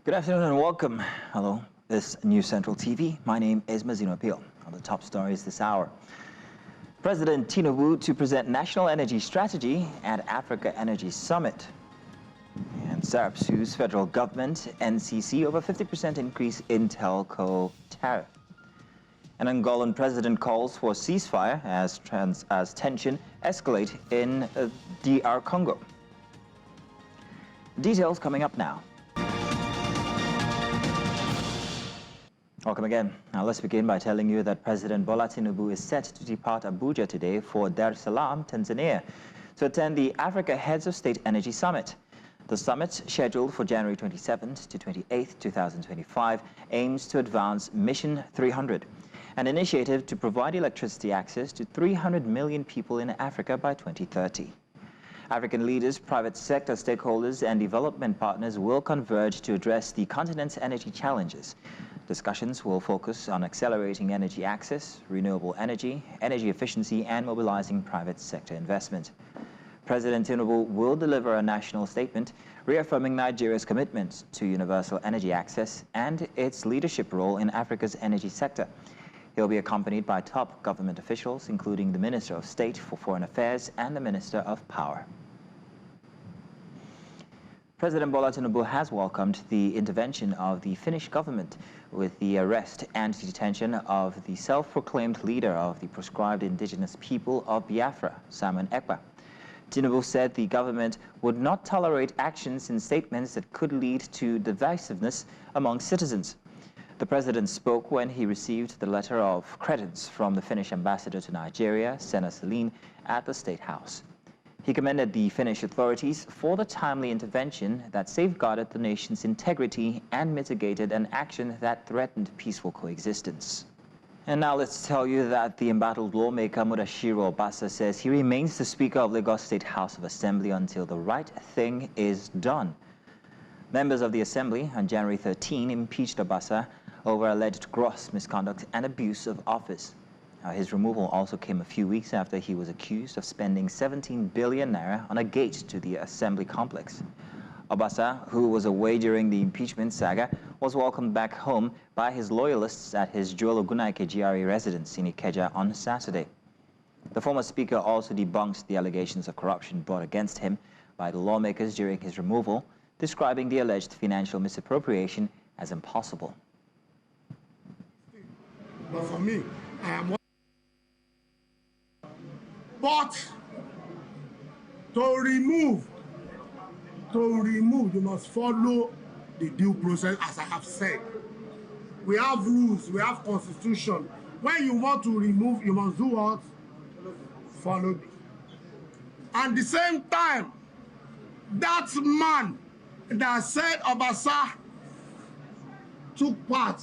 Good afternoon and welcome. Hello, this is News Central TV. My name is Mazino Appeal. On the top stories this hour. President Tinubu to present National Energy Strategy at Africa Energy Summit. And SARP sues federal government, NCC, over 50% increase in telco tariff. An Angolan president calls for ceasefire as tension escalate in DR Congo. Details coming up now. Welcome again. Now let's begin by telling you that President Bola Tinubu is set to depart Abuja today for Dar es Salaam, Tanzania, to attend the Africa Heads of State Energy Summit. The summit, scheduled for January 27th to 28th, 2025, aims to advance Mission 300, an initiative to provide electricity access to 300 million people in Africa by 2030. African leaders, private sector stakeholders, and development partners will converge to address the continent's energy challenges. Discussions will focus on accelerating energy access, renewable energy, energy efficiency, and mobilizing private sector investment. President Tinubu will deliver a national statement reaffirming Nigeria's commitment to universal energy access and its leadership role in Africa's energy sector. He'll be accompanied by top government officials, including the Minister of State for Foreign Affairs and the Minister of Power. President Bola Tinubu has welcomed the intervention of the Finnish government with the arrest and detention of the self-proclaimed leader of the proscribed indigenous people of Biafra, Simon Ekpa. Tinubu said the government would not tolerate actions and statements that could lead to divisiveness among citizens. The president spoke when he received the letter of credence from the Finnish ambassador to Nigeria, Sena Celine, at the State House. He commended the Finnish authorities for the timely intervention that safeguarded the nation's integrity and mitigated an action that threatened peaceful coexistence. And now let's tell you that the embattled lawmaker Mudashiru Obasa says he remains the Speaker of Lagos State House of Assembly until the right thing is done. Members of the Assembly on January 13 impeached Obasa over alleged gross misconduct and abuse of office. His removal also came a few weeks after he was accused of spending 17 billion naira on a gate to the Assembly complex. Obasa, who was away during the impeachment saga, was welcomed back home by his loyalists at his Joel Ogunaike GRA residence in Ikeja on Saturday. The former speaker also debunked the allegations of corruption brought against him by the lawmakers during his removal, describing the alleged financial misappropriation as impossible. But for me, I am. But to remove, you must follow the due process, as I have said. We have rules, we have constitution. When you want to remove, you must do what? Follow it. At the same time, that man that said Obasa took part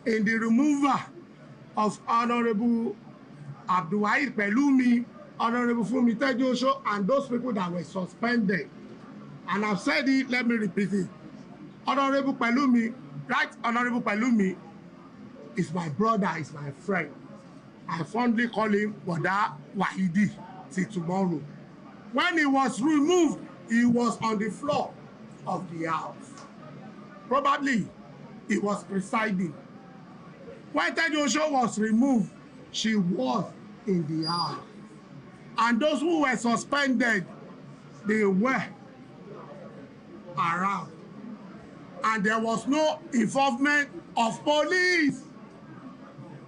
in the removal of Honorable Abdulwahid Pelumi, Honorable Fumi Tejosho, and those people that were suspended. And I've said it, let me repeat it. Honorable Pelumi, right? Honorable Pelumi is my brother, is my friend. I fondly call him Wada Wahidi till tomorrow. When he was removed, he was on the floor of the house. Probably he was presiding. When Tejosho was removed, she was in the house. And those who were suspended, they were around. And there was no involvement of police.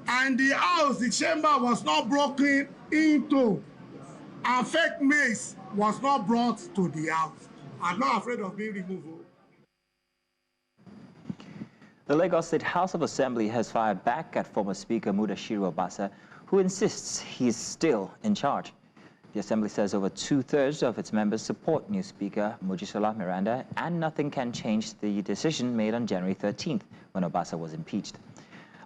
And the house, the chamber was not broken into. And fake mace was not brought to the house. I'm not afraid of being removed. The Lagos State House of Assembly has fired back at former Speaker Mudashiru Obasa, who insists he is still in charge. The Assembly says over 2/3 of its members support new Speaker Mojisola Miranda, and nothing can change the decision made on January 13th when Obasa was impeached.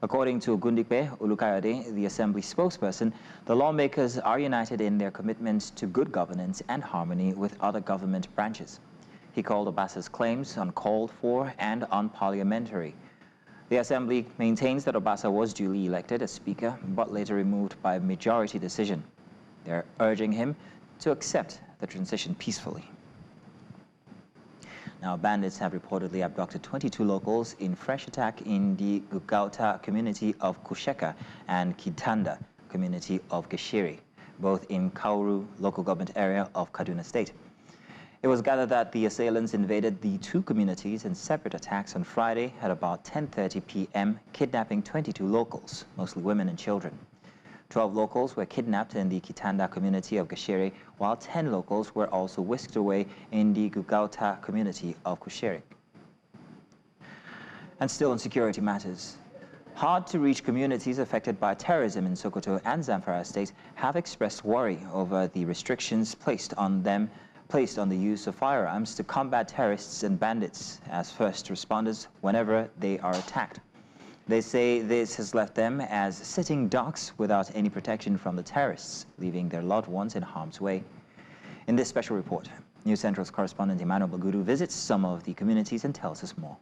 According to Gundipe Olukayode, the Assembly spokesperson, the lawmakers are united in their commitment to good governance and harmony with other government branches. He called Obasa's claims uncalled for and unparliamentary. The Assembly maintains that Obasa was duly elected as Speaker, but later removed by majority decision. They're urging him to accept the transition peacefully. Now, bandits have reportedly abducted 22 locals in fresh attack in the Gugauta community of Kusheka and Kitanda community of Gashiri, both in Kauru local government area of Kaduna State. It was gathered that the assailants invaded the two communities in separate attacks on Friday at about 10:30 p.m., kidnapping 22 locals, mostly women and children. 12 locals were kidnapped in the Kitanda community of Gashiri, while 10 locals were also whisked away in the Gugauta community of Kushiri. And still on security matters, hard-to-reach communities affected by terrorism in Sokoto and Zamfara states have expressed worry over the restrictions placed on the use of firearms to combat terrorists and bandits as first responders whenever they are attacked. They say this has left them as sitting ducks without any protection from the terrorists, leaving their loved ones in harm's way. In this special report, News Central's correspondent Emmanuel Bagudu visits some of the communities and tells us more.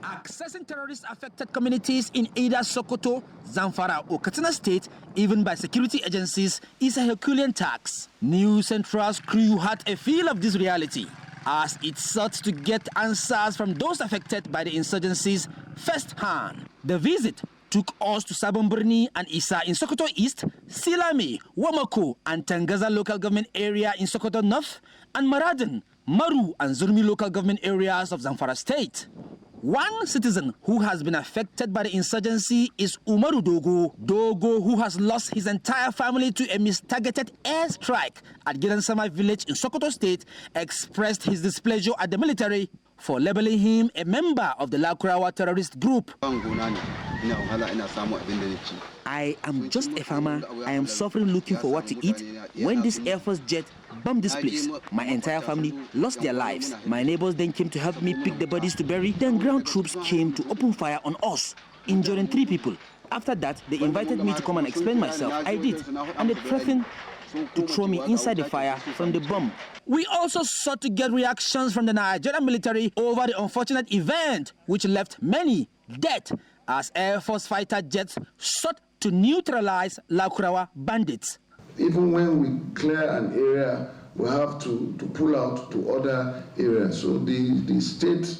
Accessing terrorist-affected communities in either Sokoto, Zamfara or Katsina State, even by security agencies, is a Herculean task. News Central's crew had a feel of this reality as it sought to get answers from those affected by the insurgencies firsthand. The visit took us to Sabon and Isa in Sokoto East, Silame, Wamako and Tangaza local government area in Sokoto North, and Maradan, Maru and Zurmi local government areas of Zamfara State. One citizen who has been affected by the insurgency is Umaru Dogo, who has lost his entire family to a mistargeted airstrike at Gidansama village in Sokoto State, expressed his displeasure at the military for labeling him a member of the Lakurawa terrorist group. I am just a farmer. I am suffering looking for what to eat when this Air Force jet bombed this place. My entire family lost their lives. My neighbors then came to help me pick the bodies to bury. Then ground troops came to open fire on us, injuring 3 people. After that, they invited me to come and explain myself. I did, and they threatened to throw me inside the fire from the bomb. We also sought to get reactions from the Nigerian military over the unfortunate event, which left many dead as Air Force fighter jets sought to neutralize Lakurawa bandits. Even when we clear an area, we have to pull out to other areas. So the state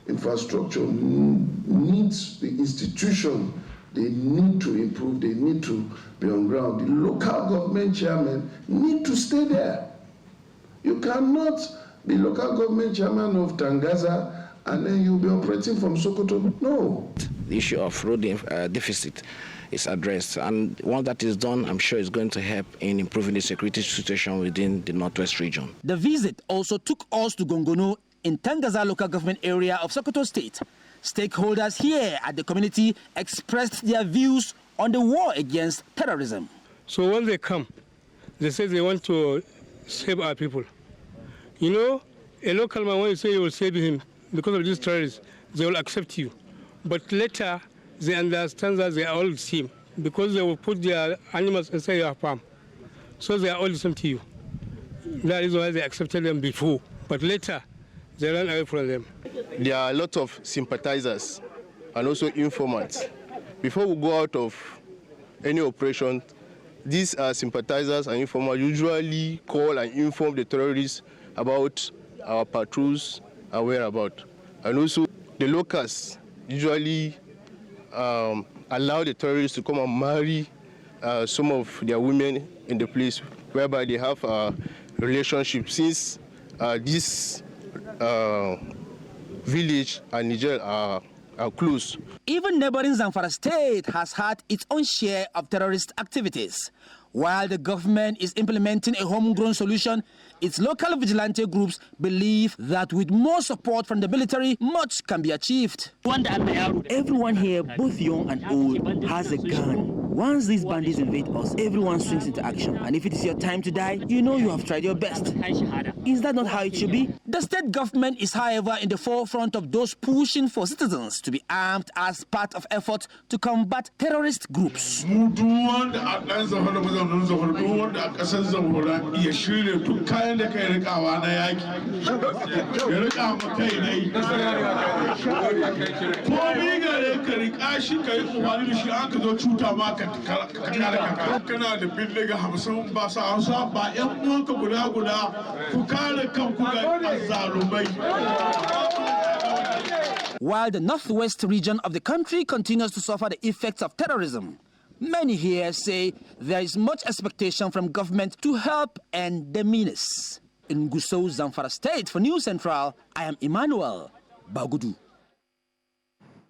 infrastructure needs the institution. They need to improve. They need to be on ground. The local government chairman need to stay there. You cannot be local government chairman of Tangaza and then you'll be operating from Sokoto. No. The issue of road deficit is addressed, and once that is done, I'm sure it's going to help in improving the security situation within the Northwest region. The visit also took us to Gongono in Tangaza local government area of Sokoto State. Stakeholders here at the community expressed their views on the war against terrorism. So when they come, they say they want to save our people. You know, a local man, when you say you will save him because of these terrorists, they will accept you. But later, they understand that they are all the same because they will put their animals inside your farm. So they are all the same to you. That is why they accepted them before. But later, they ran away from them. There are a lot of sympathizers and also informants. Before we go out of any operation, these sympathizers and informants usually call and inform the terrorists about our patrols and whereabouts. And also the locals usually allow the terrorists to come and marry some of their women in the place, whereby they have a relationship, since this village and Niger are close. Even neighboring Zamfara State has had its own share of terrorist activities. While the government is implementing a homegrown solution, its local vigilante groups believe that with more support from the military, much can be achieved. Everyone here, both young and old, has a gun. Once these bandits invade us, everyone swings into action. And if it is your time to die, you know you have tried your best. Is that not how it should be? The state government is, however, in the forefront of those pushing for citizens to be armed as part of efforts to combat terrorist groups. While the northwest region of the country continues to suffer the effects of terrorism, many here say there is much expectation from government to help end the menace. In Gusau, Zamfara State, for News Central, I am Emmanuel Bagudu.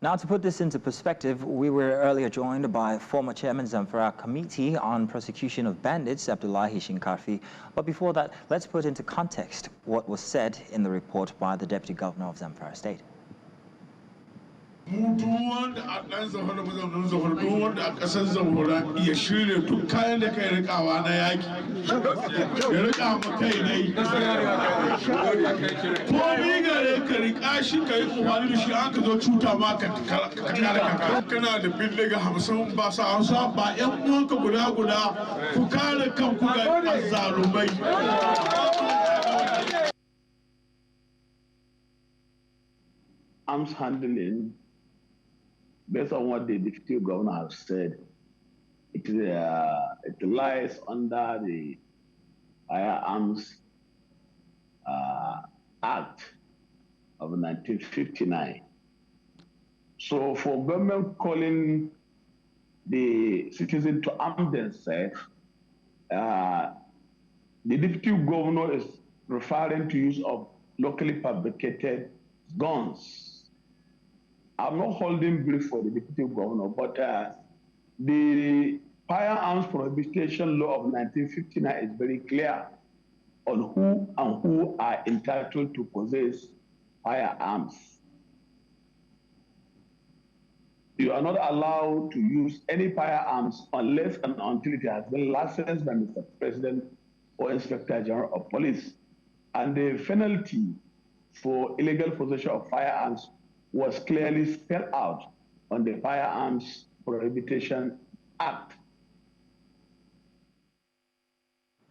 Now, to put this into perspective, we were earlier joined by former Chairman Zamfara Committee on Prosecution of Bandits, Abdullahi Shinkarfi. But before that, let's put into context what was said in the report by the Deputy Governor of Zamfara State. Duk wanda a ɗan Zamfara mazaunin Zamfara, duk wanda a ƙasar Zamfara ya shirya duk kayan da kai rikawa na yaƙi ya rika ma kai ne. Komi gare ka rika shi ka yi umarni da shi an ka zo cuta ma ka kare kanka. Kana da bindiga 50 ba sa Hausa ba 'yan uwanka guda ku kare kanku ga azzalumai. Arms handling, based on what the deputy governor has said, it lies under the Firearms Act of 1959. So for government calling the citizen to arm themselves, the deputy governor is referring to use of locally fabricated guns. I'm not holding brief for the deputy governor, but the Firearms Prohibition Law of 1959 is very clear on who are entitled to possess firearms. You are not allowed to use any firearms unless and until it has been licensed by Mr. President or Inspector General of Police. And the penalty for illegal possession of firearms was clearly spelled out on the Firearms Prohibition Act.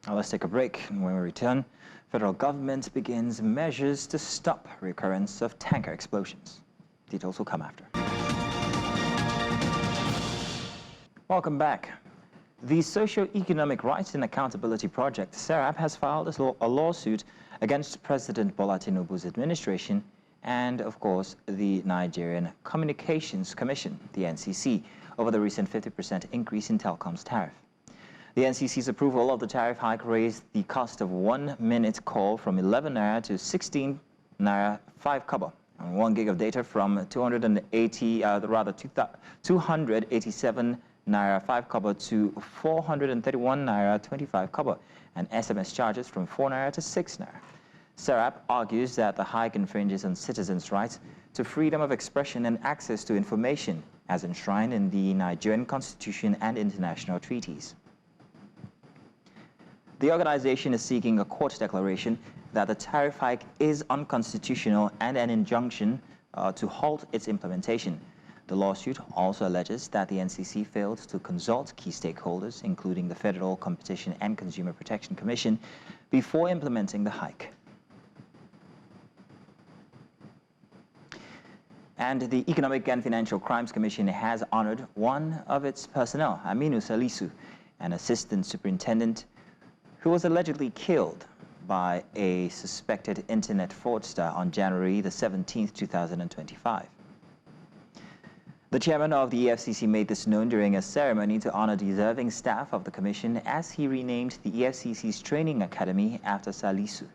Now let's take a break, and when we return, federal government begins measures to stop recurrence of tanker explosions. Details will come after. Welcome back. The Socio-Economic Rights and Accountability Project, SERAP, has filed a lawsuit against President Bola Tinubu's administration and, of course, the Nigerian Communications Commission, the NCC, over the recent 50% increase in telecom's tariff. The NCC's approval of the tariff hike raised the cost of 1 minute call from 11 naira to 16 naira 5 kobo, and 1 gig of data from 287 naira 5 kobo to 431 naira 25 kobo, and SMS charges from 4 naira to 6 naira. SERAP argues that the hike infringes on citizens' rights to freedom of expression and access to information as enshrined in the Nigerian Constitution and international treaties. The organization is seeking a court declaration that the tariff hike is unconstitutional and an injunction to halt its implementation. The lawsuit also alleges that the NCC failed to consult key stakeholders, including the Federal Competition and Consumer Protection Commission, before implementing the hike. And the Economic and Financial Crimes Commission has honored one of its personnel, Aminu Salisu, an assistant superintendent who was allegedly killed by a suspected internet fraudster on January the 17th, 2025. The chairman of the EFCC made this known during a ceremony to honor deserving staff of the commission as he renamed the EFCC's training academy after Salisu.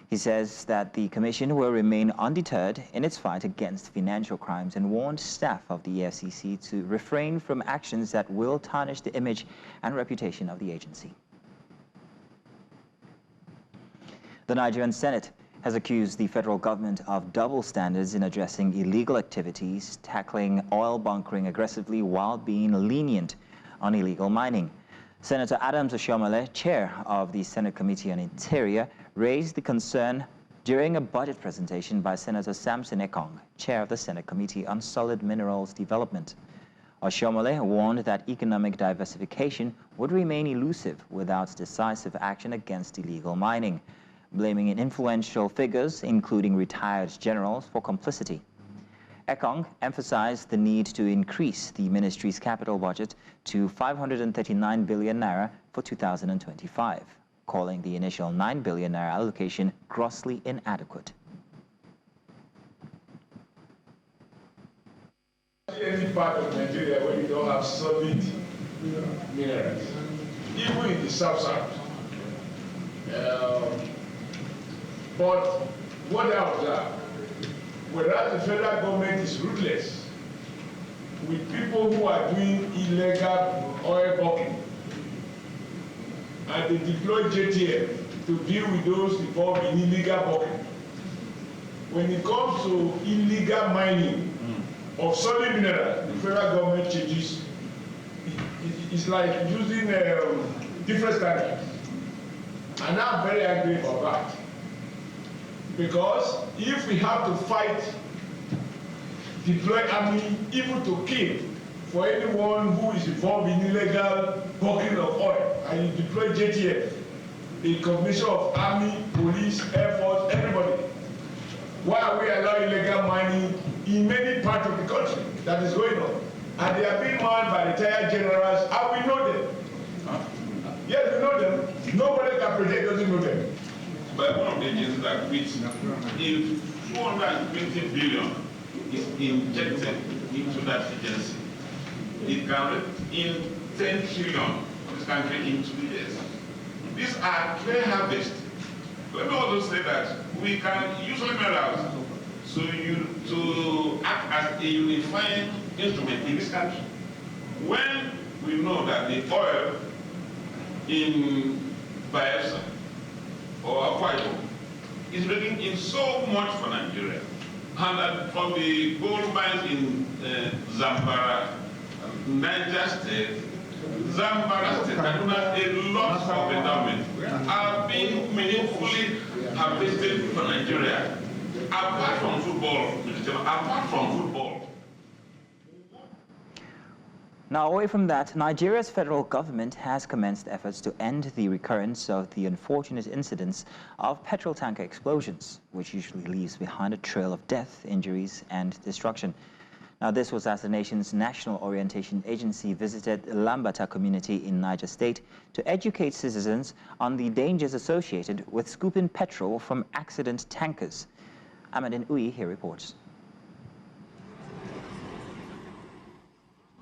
He says that the commission will remain undeterred in its fight against financial crimes and warned staff of the EFCC to refrain from actions that will tarnish the image and reputation of the agency. The Nigerian Senate has accused the federal government of double standards in addressing illegal activities, tackling oil bunkering aggressively while being lenient on illegal mining. Senator Adams Oshiomhole, chair of the Senate Committee on Interior, raised the concern during a budget presentation by Senator Samson Ekong, chair of the Senate Committee on Solid Minerals Development. Oshiomhole warned that economic diversification would remain elusive without decisive action against illegal mining, blaming influential figures, including retired generals, for complicity. Ekong emphasized the need to increase the ministry's capital budget to 539 billion naira for 2025, calling the initial 9 billion naira allocation grossly inadequate. Any part of Nigeria where you don't have solid minerals, even in the south. But what I observe, whereas the federal government is ruthless with people who are doing illegal oil bucking, and they deploy JTF to deal with those involved in illegal bucking. When it comes to illegal mining of solid minerals, the federal government changes. It's like using different standards. And I'm very angry about that. Because if we have to fight, deploy army, even to kill for anyone who is involved in illegal bucking of oil, and you deploy JTF, a combination of army, police, air force, everybody, why are we allowing illegal mining in many parts of the country that is going on? And they are being manned by retired generals, and we know them. Yes, we know them. Nobody can predict doesn't know them. But one of the agencies that quits, if 220 billion is injected into that agency, it can in 10 trillion of this country in 2 years. These are clear harvest. Let me also say that we can use minerals to act as a unifying instrument in this country. When we know that the oil in Bayelsa or Akwa Ibom is bringing in so much for Nigeria, and that from the gold mines in Zamfara, Niger State, Zamfara State, Kaduna, a lot of endowment are being meaningfully harvested for Nigeria, apart from football. Now, away from that, Nigeria's federal government has commenced efforts to end the recurrence of the unfortunate incidents of petrol tanker explosions, which usually leaves behind a trail of death, injuries, and destruction. Now, this was as the nation's National Orientation Agency visited Lambata community in Niger State to educate citizens on the dangers associated with scooping petrol from accident tankers. Aminu Salisu here reports.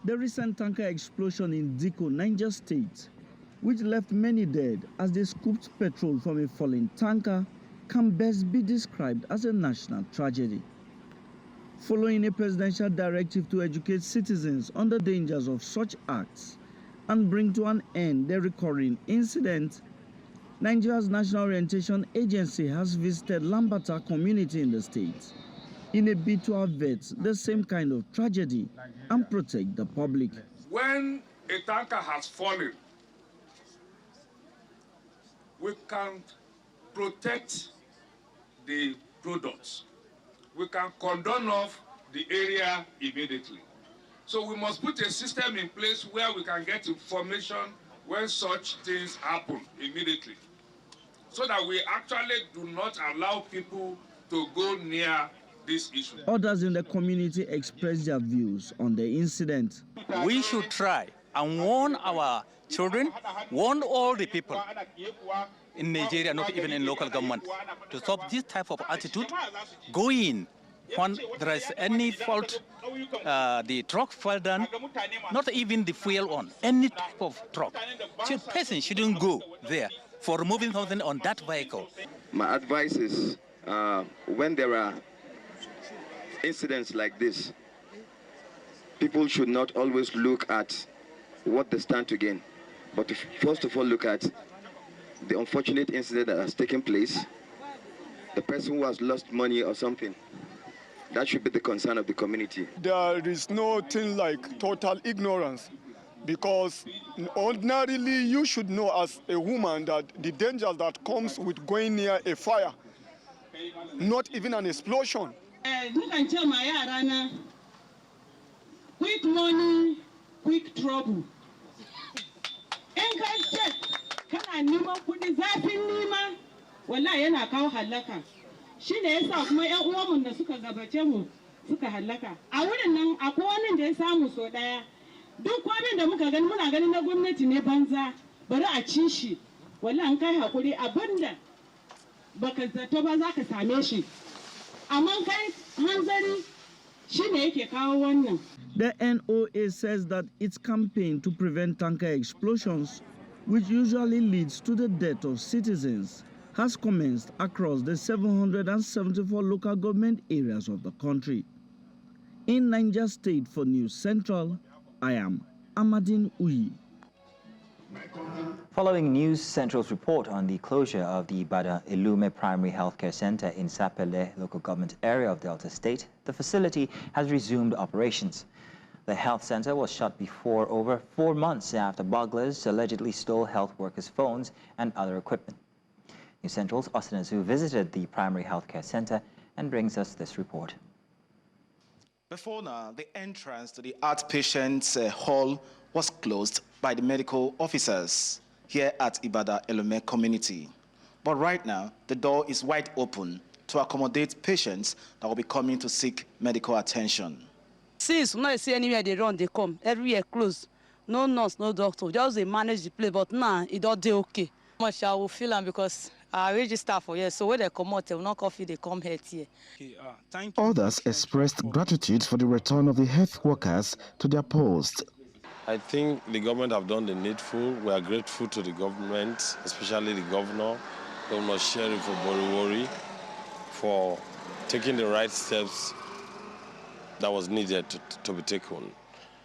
The recent tanker explosion in Diko, Niger State, which left many dead as they scooped petrol from a falling tanker, can best be described as a national tragedy. Following a presidential directive to educate citizens on the dangers of such acts and bring to an end the recurring incident, Nigeria's National Orientation Agency has visited Lambata community in the state in a bid to avert the same kind of tragedy and protect the public. When a tanker has fallen, we can protect the products. We can cordon off the area immediately. So we must put a system in place where we can get information when such things happen immediately, so that we actually do not allow people to go near this issue. Others in the community expressed their views on the incident. We should try and warn our children, warn all the people in Nigeria, not even in local government, to stop this type of attitude. Go in when there is any fault, the truck fell down, not even the fuel on, any type of truck. Person shouldn't go there for removing something on that vehicle. My advice is when there are incidents like this, people should not always look at what they stand to gain, but to first of all look at the unfortunate incident that has taken place, the person who has lost money or something. That should be the concern of the community. There is no thing like total ignorance, because ordinarily you should know as a woman that the dangers that comes with going near a fire, not even an explosion. Quick money, quick trouble. Kana neman kudi zafin nima wallahi yana kawo halaka. Shine yasa kuma ƴan uwanmu da suka gabace mu suka halaka. A wurin nan akwai wani da ya samu so daya. Duk kwamin da muka gani muna ganin na gwamnati ne banza. Bari a ci shi. wallahi an kai hakuri abinda baka zato ba za ka same shi amma kai hanzari shine yake kawo wannan. The NOA says that its campaign to prevent tanker explosions, which usually leads to the death of citizens, has commenced across the 774 local government areas of the country. In Niger State for News Central, I am Amadine Uyi. Following News Central's report on the closure of the Ibadan Elume Primary Healthcare Center in Sapele local government area of Delta State, the facility has resumed operations. The health center was shut before over 4 months after burglars allegedly stole health workers' phones and other equipment. News Central's Austin Azu visited the primary healthcare center and brings us this report. Before now, the entrance to the outpatients hall was closed by the medical officers here at Ibadan Elume community. But right now, the door is wide open to accommodate patients that will be coming to seek medical attention. Since when I see anywhere they run, they come. Everywhere closed. No nurse, no doctor. Just they manage the place, but now it all day okay. Much I will feel them because I register for here. So when they come out, they will not coffee, they come here. Thank you. Others expressed gratitude for the return of the health workers to their post. I think the government have done the needful. We are grateful to the government, especially the governor, Governor Sheriff of Boriwori, for taking the right steps that was needed to be taken.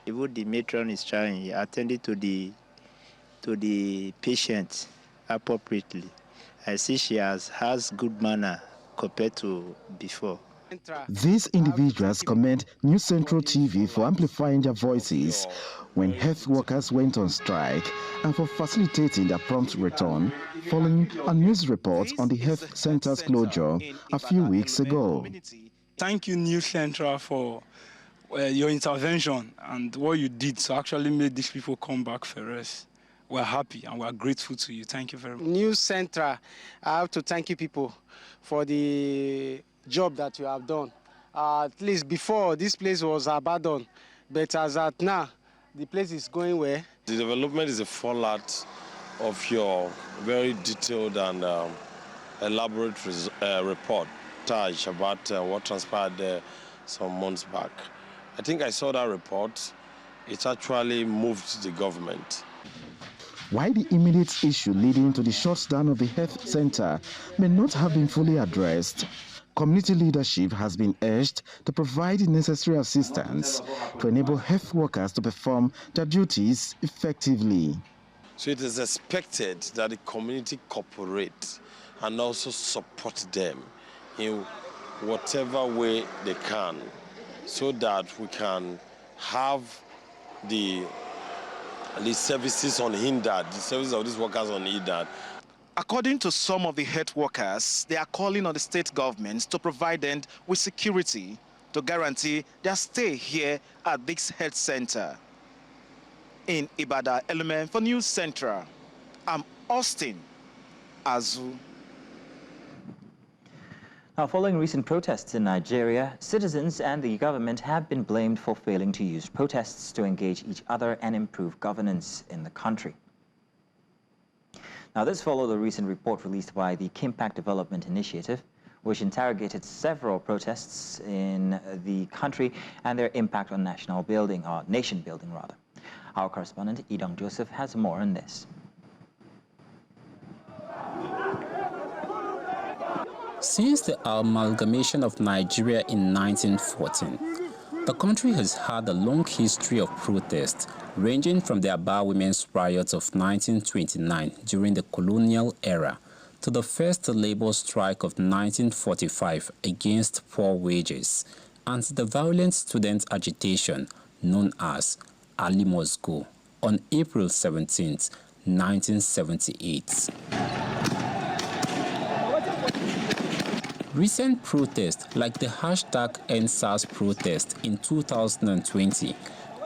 Even the matron is trying, he attended to the patient appropriately. I see she has good manner compared to before. These individuals commend News Central TV for amplifying their voices when health workers went on strike and for facilitating their prompt return following a news report on the health center's closure a few weeks ago. Thank you, News Central, for your intervention and what you did to actually make these people come back for us. We're happy and we're grateful to you. Thank you very much. News Central, I have to thank you people for the job that you have done. At least before, this place was abandoned, but as at now, the place is going well. The development is a fallout of your very detailed and elaborate report about what transpired there some months back. I think I saw that report. It actually moved the government. While the immediate issue leading to the shutdown of the health center may not have been fully addressed, community leadership has been urged to provide the necessary assistance to enable health workers to perform their duties effectively. So it is expected that the community cooperate and also support them in whatever way they can so that we can have the services unhindered, the services of these workers unhindered. According to some of the health workers, they are calling on the state governments to provide them with security to guarantee their stay here at this health center. In Ibadan Elume for News Central, I'm Austin Azu. Now, following recent protests in Nigeria, citizens and the government have been blamed for failing to use protests to engage each other and improve governance in the country. Now, this followed a recent report released by the Kimpact Development Initiative, which interrogated several protests in the country and their impact on national building, or nation building rather. Our correspondent, Idong Joseph, has more on this. Since the amalgamation of Nigeria in 1914, the country has had a long history of protests, ranging from the Aba Women's Riots of 1929 during the colonial era to the first labor strike of 1945 against poor wages and the violent student agitation known as Ali Must Go on April 17, 1978. Recent protests like the #EndSARS protest in 2020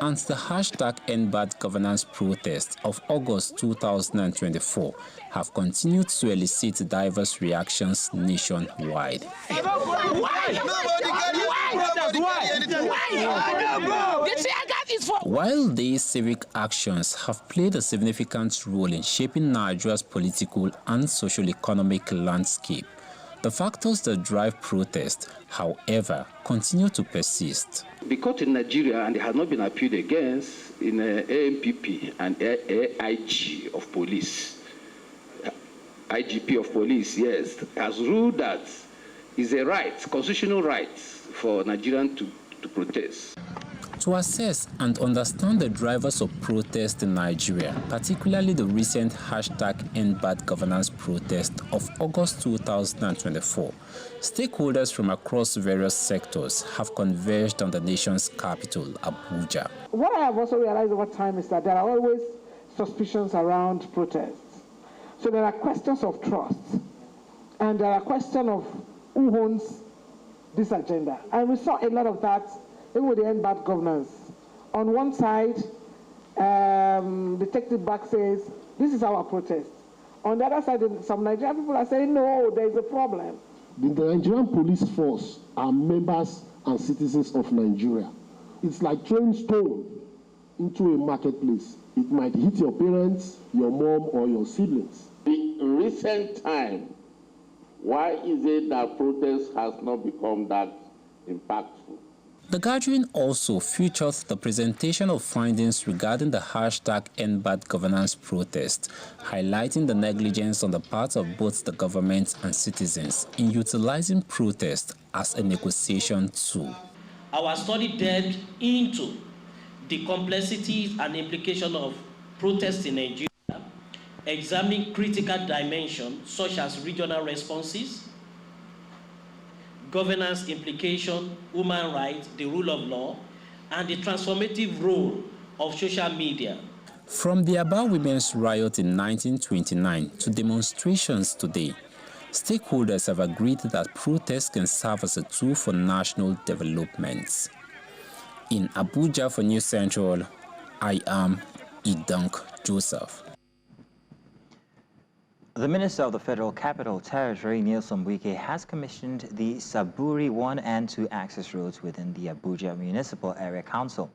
and the #EndBadGovernance protest of August 2024 have continued to elicit diverse reactions nationwide. While these civic actions have played a significant role in shaping Nigeria's political and socio-economic landscape, the factors that drive protest, however, continue to persist. Because in Nigeria, and it has not been appealed against in AMPP and AIG of police, IGP of police, yes, has ruled that it's a right, constitutional right for Nigerians to protest. To assess and understand the drivers of protest in Nigeria, particularly the recent #EndBadGovernance protest of August 2024, stakeholders from across various sectors have converged on the nation's capital, Abuja. What I have also realized over time is that there are always suspicions around protests. So there are questions of trust, and there are questions of who owns this agenda. And we saw a lot of that even with the EndBadGovernance. On one side, Detective Back says, this is our protest. On the other side, some Nigerian people are saying, no, there is a problem. The Nigerian police force are members and citizens of Nigeria. It's like throwing stone into a marketplace. It might hit your parents, your mom, or your siblings. In recent time, why is it that protest has not become that impactful? The gathering also featured the presentation of findings regarding the #EndBadGovernance protest, highlighting the negligence on the part of both the government and citizens in utilizing protest as a negotiation tool. Our study delved into the complexities and implications of protests in Nigeria, examining critical dimensions such as regional responses, governance implication, human rights, the rule of law, and the transformative role of social media. From the Aba Women's Riot in 1929 to demonstrations today, stakeholders have agreed that protests can serve as a tool for national development. In Abuja for News Central, I am Idunk Joseph. The Minister of the Federal Capital Territory, Nyesom Wike, has commissioned the Saburi 1 and 2 access roads within the Abuja Municipal Area Council.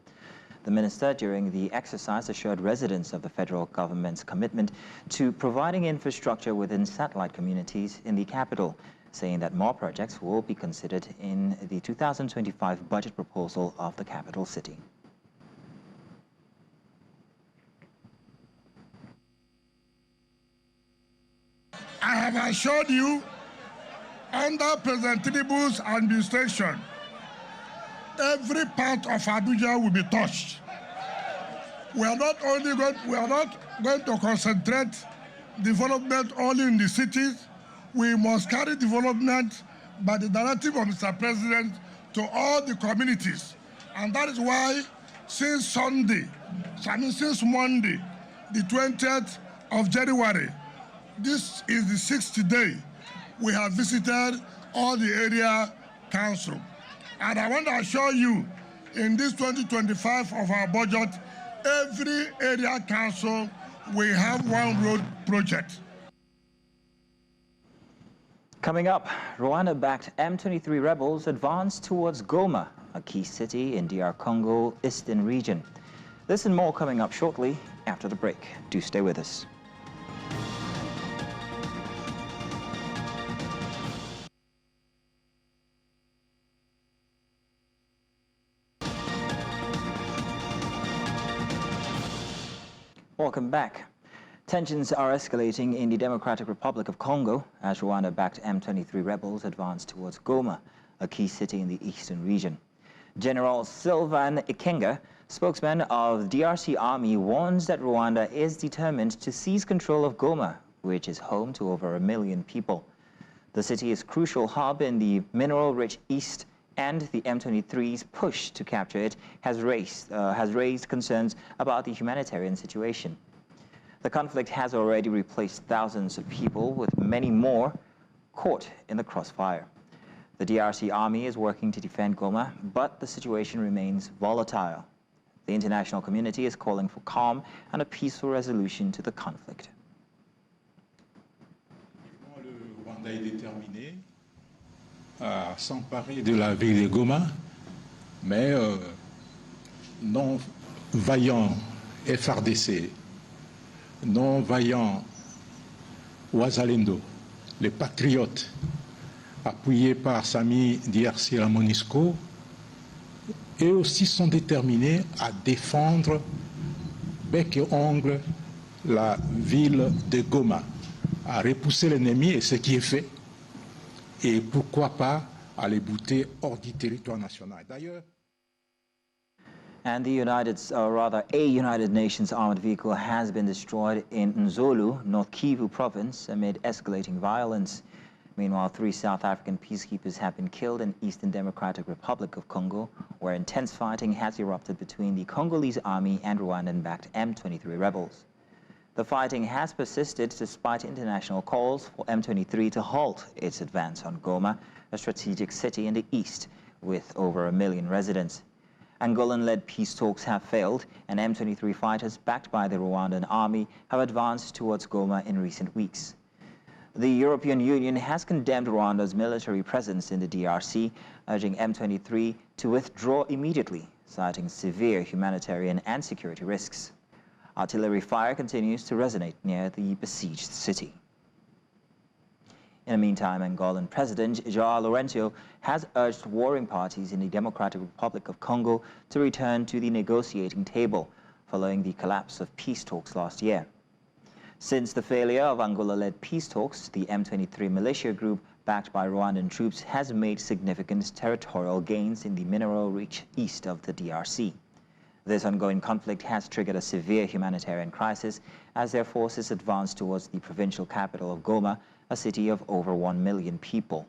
The minister, during the exercise, assured residents of the federal government's commitment to providing infrastructure within satellite communities in the capital, saying that more projects will be considered in the 2025 budget proposal of the capital city. I have assured you, under President Tinubu's administration, every part of Abuja will be touched. We are not going to concentrate development only in the cities. We must carry development by the directive of Mr. President to all the communities. And that is why since Monday, the 20th of January, this is the 6th day we have visited all the area council. And I want to assure you, in this 2025 of our budget, every area council will have one road project. Coming up, Rwanda-backed M23 rebels advance towards Goma, a key city in DR Congo Eastern region. This and more coming up shortly after the break. Do stay with us. Welcome back. Tensions are escalating in the Democratic Republic of Congo as Rwanda-backed M23 rebels advance towards Goma, a key city in the eastern region. General Sylvain Ikenga, spokesman of the DRC Army, warns that Rwanda is determined to seize control of Goma, which is home to over 1 million people. The city is a crucial hub in the mineral-rich east, and the M23's push to capture it has raised concerns about the humanitarian situation. The conflict has already replaced thousands of people, with many more caught in the crossfire. The DRC Army is working to defend Goma, but the situation remains volatile. The international community is calling for calm and a peaceful resolution to the conflict. Le Rwanda est déterminé à s'emparer de la ville de Goma, mais non vaillant FRDC, non vaillant Ouazalendo, les patriotes appuyés par Sami DRC et la MONUSCO, eux aussi sont déterminés à défendre bec et ongle la ville de Goma, à repousser l'ennemi, et ce qui est fait, et pourquoi pas à les bouter hors du territoire national. D'ailleurs, And a United Nations armored vehicle has been destroyed in Nzolu, North Kivu province, amid escalating violence. Meanwhile, 3 South African peacekeepers have been killed in Eastern Democratic Republic of Congo, where intense fighting has erupted between the Congolese army and Rwandan-backed M23 rebels. The fighting has persisted despite international calls for M23 to halt its advance on Goma, a strategic city in the east with over 1 million residents. Angolan-led peace talks have failed, and M23 fighters backed by the Rwandan army have advanced towards Goma in recent weeks. The European Union has condemned Rwanda's military presence in the DRC, urging M23 to withdraw immediately, citing severe humanitarian and security risks. Artillery fire continues to resonate near the besieged city. In the meantime, Angolan President João Lourenço has urged warring parties in the Democratic Republic of Congo to return to the negotiating table following the collapse of peace talks last year. Since the failure of Angola-led peace talks, the M23 militia group backed by Rwandan troops has made significant territorial gains in the mineral-rich east of the DRC. This ongoing conflict has triggered a severe humanitarian crisis as their forces advance towards the provincial capital of Goma, a city of over 1 million people.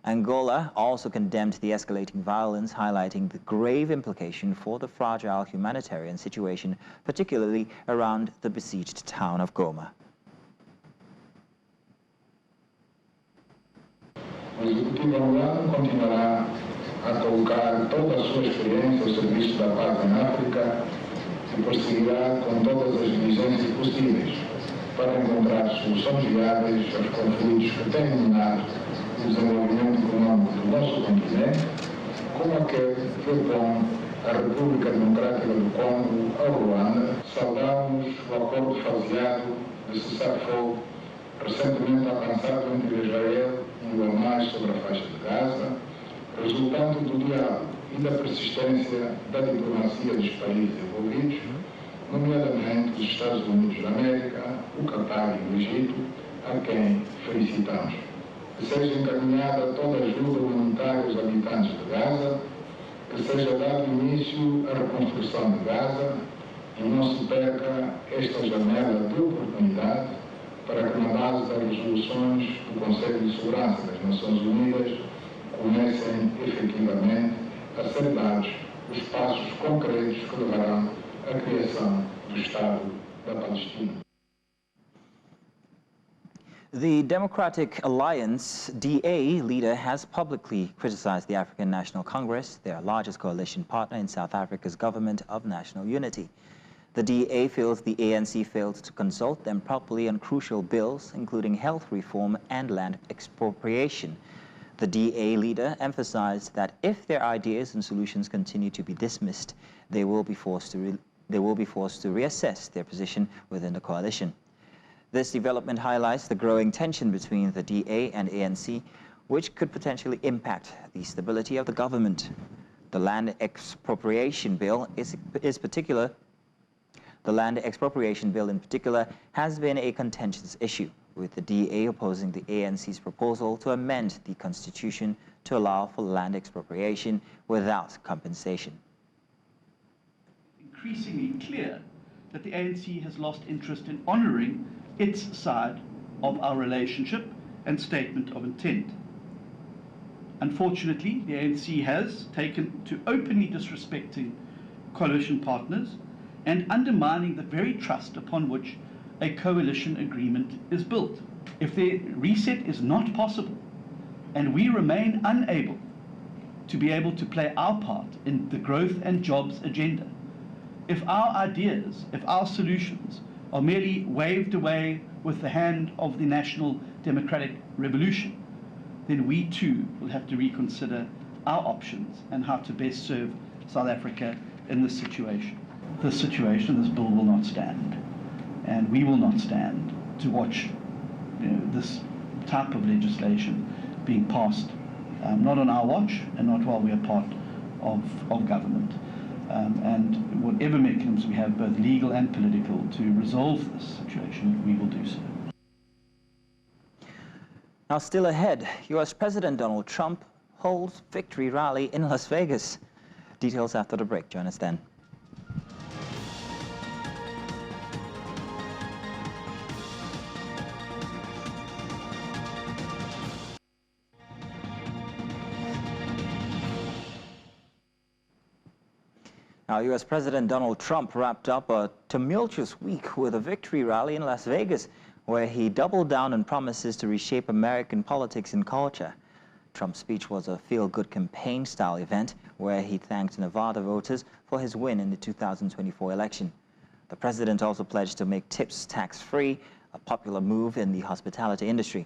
Angola also condemned the escalating violence, highlighting the grave implication for the fragile humanitarian situation, particularly around the besieged town of Goma. O Executivo angolano continuará a colocar toda a sua experiência ao serviço da paz em África e prosseguirá com todas as diligências possíveis para encontrar soluções viáveis aos conflitos que têm minado o desenvolvimento econômico do nosso continente, como aquele que opõe a República Democrática do Congo ao Ruanda. Saudamos o acordo faseado de cessar-fogo recentemente alcançado entre Israel e o Hamas sobre a faixa de Gaza, resultante do diálogo e da persistência da diplomacia dos países envolvidos, nomeadamente os Estados Unidos da América, o Catar e o Egito, a quem felicitamos. Que seja encaminhada toda a ajuda humanitária aos habitantes de Gaza, que seja dado início à reconstrução de Gaza e não se perca esta janela de oportunidade para que, na base das resoluções do Conselho de Segurança das Nações Unidas, comecem efetivamente a ser dados os passos concretos que levarão à criação do Estado da Palestina. The Democratic Alliance, DA, leader has publicly criticized the African National Congress, their largest coalition partner in South Africa's government of national unity. The DA feels the ANC failed to consult them properly on crucial bills, including health reform and land expropriation. The DA leader emphasized that if their ideas and solutions continue to be dismissed, they will be forced to reassess their position within the coalition. This development highlights the growing tension between the DA and ANC, which could potentially impact the stability of the government. The land expropriation bill in particular has been a contentious issue, with the DA opposing the ANC's proposal to amend the constitution to allow for land expropriation without compensation. Increasingly clear that the ANC has lost interest in honoring its side of our relationship and statement of intent. Unfortunately, the ANC has taken to openly disrespecting coalition partners and undermining the very trust upon which a coalition agreement is built. If the reset is not possible and we remain unable to be able to play our part in the growth and jobs agenda, If our ideas, if our solutions are merely waved away with the hand of the National Democratic Revolution, then we too will have to reconsider our options and how to best serve South Africa in this situation. This situation, this bill will not stand, and we will not stand to watch this type of legislation being passed, not on our watch and not while we are part of government. And whatever mechanisms we have, both legal and political, to resolve this situation, we will do so. Now, still ahead, U.S. President Donald Trump holds victory rally in Las Vegas. Details after the break. Join us then. Now, U.S. President Donald Trump wrapped up a tumultuous week with a victory rally in Las Vegas, where he doubled down on promises to reshape American politics and culture. Trump's speech was a feel-good campaign-style event where he thanked Nevada voters for his win in the 2024 election. The president also pledged to make tips tax-free, a popular move in the hospitality industry.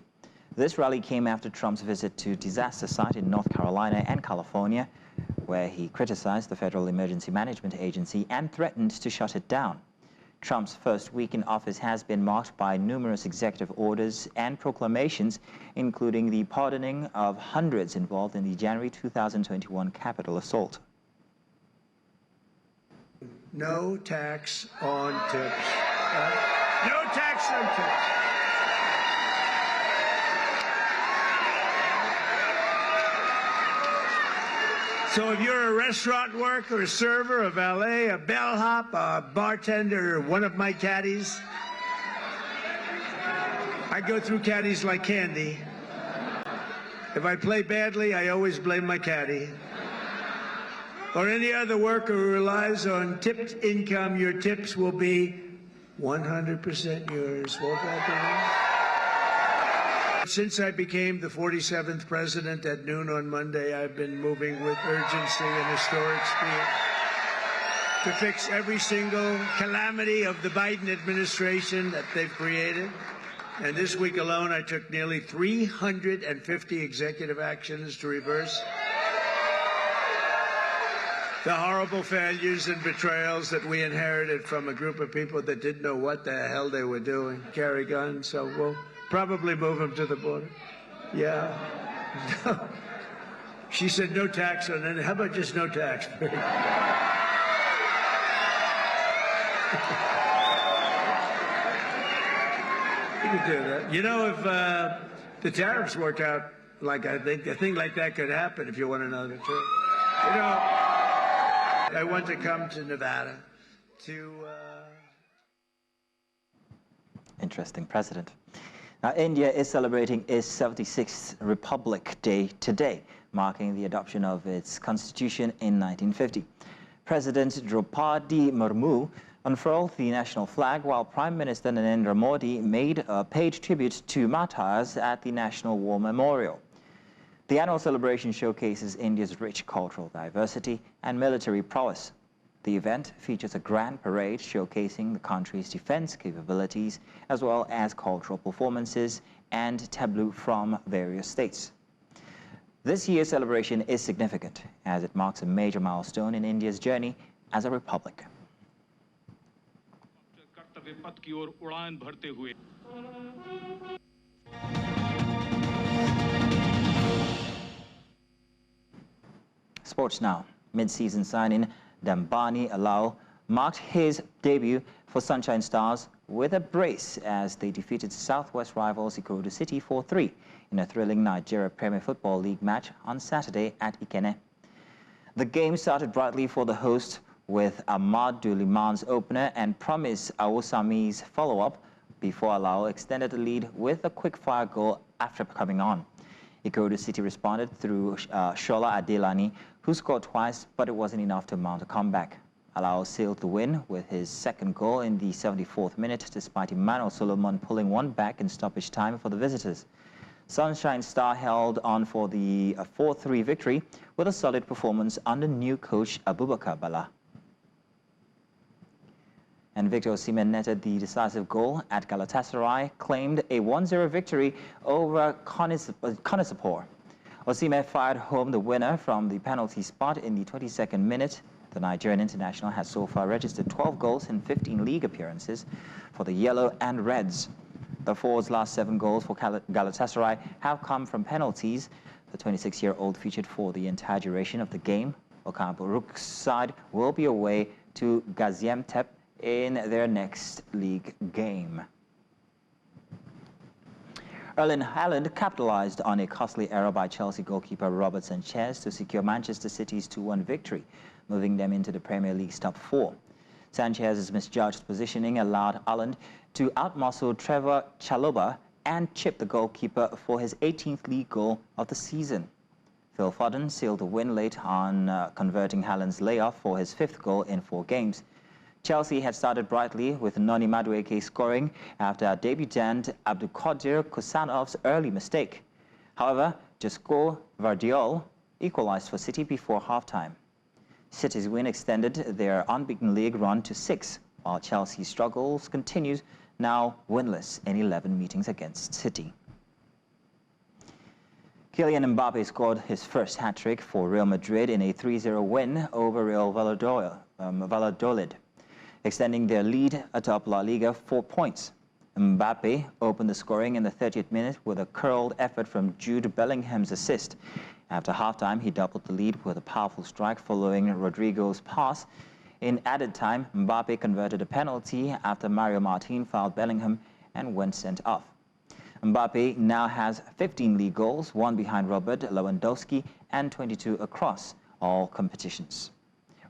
This rally came after Trump's visit to disaster sites in North Carolina and California, where he criticized the Federal Emergency Management Agency and threatened to shut it down. Trump's first week in office has been marked by numerous executive orders and proclamations, including the pardoning of hundreds involved in the January 2021 Capitol assault. No tax on tips. No tax on tips. So if you're a restaurant worker, a server, a valet, a bellhop, a bartender, or one of my caddies, I go through caddies like candy. If I play badly, I always blame my caddy. Or any other worker who relies on tipped income, your tips will be 100% yours. Won't that be? Since I became the 47th president at noon on Monday, I've been moving with urgency and historic speed to fix every single calamity of the Biden administration that they've created. And this week alone, I took nearly 350 executive actions to reverse the horrible failures and betrayals that we inherited from a group of people that didn't know what the hell they were doing, carry guns. So we'll probably move them to the border. Yeah. She said no tax on it. How about just no tax? You can do that. You know, if the tariffs work out like I think, a thing like that could happen if you want to know the truth. You know, I want to come to Nevada to... Interesting president. Now, India is celebrating its 76th Republic Day today, marking the adoption of its constitution in 1950. President Draupadi Murmu unfurled the national flag, while Prime Minister Narendra Modi paid tribute to martyrs at the National War Memorial. The annual celebration showcases India's rich cultural diversity and military prowess. The event features a grand parade showcasing the country's defense capabilities, as well as cultural performances and tableaux from various states. This year's celebration is significant, as it marks a major milestone in India's journey as a republic. Sports now. Mid-season signing Dambani Alao marked his debut for Sunshine Stars with a brace as they defeated Southwest rivals Ikorodu City 4-3 in a thrilling Nigeria Premier Football League match on Saturday at Ikenne. The game started brightly for the host with Amadou Liman's opener and Promise Awosami's follow-up before Alao extended the lead with a quick-fire goal after coming on. Ikorodu City responded through Shola Adelani, who scored twice, but it wasn't enough to mount a comeback. Alao sealed the win with his second goal in the 74th minute, despite Emmanuel Solomon pulling one back in stoppage time for the visitors. Sunshine Star held on for the 4-3 victory with a solid performance under new coach Abubakar Bala. And Victor Osimhen netted the decisive goal at Galatasaray, claimed a 1-0 victory over Konyaspor. Osimhen fired home the winner from the penalty spot in the 22nd minute. The Nigerian international has so far registered 12 goals in 15 league appearances for the Yellow and Reds. The forward's last 7 goals for Galatasaray have come from penalties. The 26-year-old featured for the entire duration of the game. Okan Buruk's side will be away to Gaziantep in their next league game. Erling Haaland capitalized on a costly error by Chelsea goalkeeper Robert Sanchez to secure Manchester City's 2-1 victory, moving them into the Premier League's top 4. Sanchez's misjudged positioning allowed Haaland to outmuscle Trevor Chalobah and chip the goalkeeper for his 18th league goal of the season. Phil Foden sealed the win late on converting Haaland's layoff for his 5th goal in 4 games. Chelsea had started brightly with Noni Madueke scoring after debutant Abdulkadir Kusanov's early mistake. However, Josko Vardiol equalized for City before halftime. City's win extended their unbeaten league run to 6, while Chelsea's struggles continued, now winless in 11 meetings against City. Kylian Mbappe scored his first hat-trick for Real Madrid in a 3-0 win over Real Valladolid, extending their lead atop La Liga 4 points. Mbappe opened the scoring in the 30th minute with a curled effort from Jude Bellingham's assist. After halftime, he doubled the lead with a powerful strike following Rodrigo's pass. In added time, Mbappe converted a penalty after Mario Martin fouled Bellingham and went sent off. Mbappe now has 15 league goals, 1 behind Robert Lewandowski and 22 across all competitions.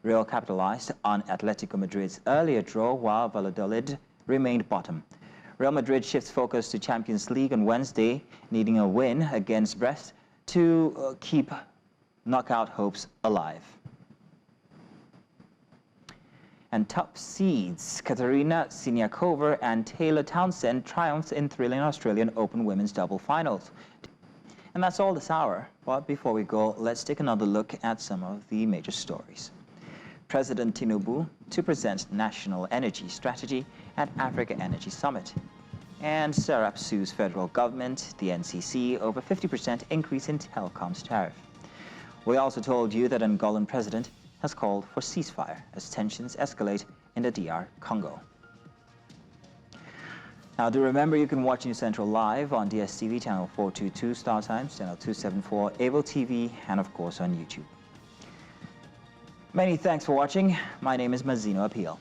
Real capitalized on Atletico Madrid's earlier draw while Valladolid remained bottom. Real Madrid shifts focus to Champions League on Wednesday, needing a win against Brest to keep knockout hopes alive. And top seeds Katerina Siniakova and Taylor Townsend triumphed in thrilling Australian Open women's double finals. And that's all this hour. But before we go, let's take another look at some of the major stories. President Tinubu to present National Energy Strategy at Africa Energy Summit. And Serap sues federal government, the NCC, over 50% increase in telecoms tariff. We also told you that Angolan president has called for ceasefire as tensions escalate in the DR Congo. Now, do remember you can watch News Central live on DSTV channel 422 Star Times, channel 274 Able TV, and of course on YouTube. Many thanks for watching. My name is Mazino Appeal.